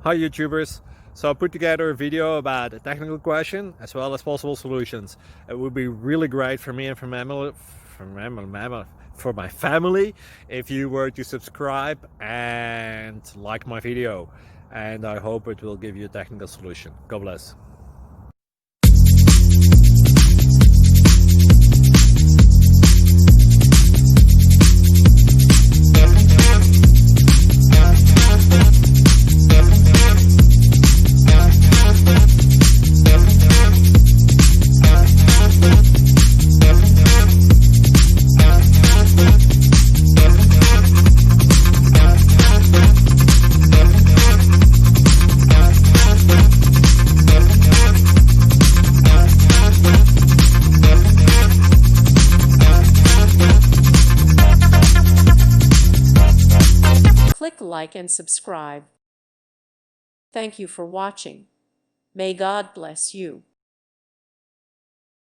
Hi YouTubers! So I put together a video about a technical question as well as possible solutions. It would be really great for me and for my family if you were to subscribe and like my video, and I hope it will give you a technical solution. God bless. Click like and subscribe. Thank you for watching. May God bless you.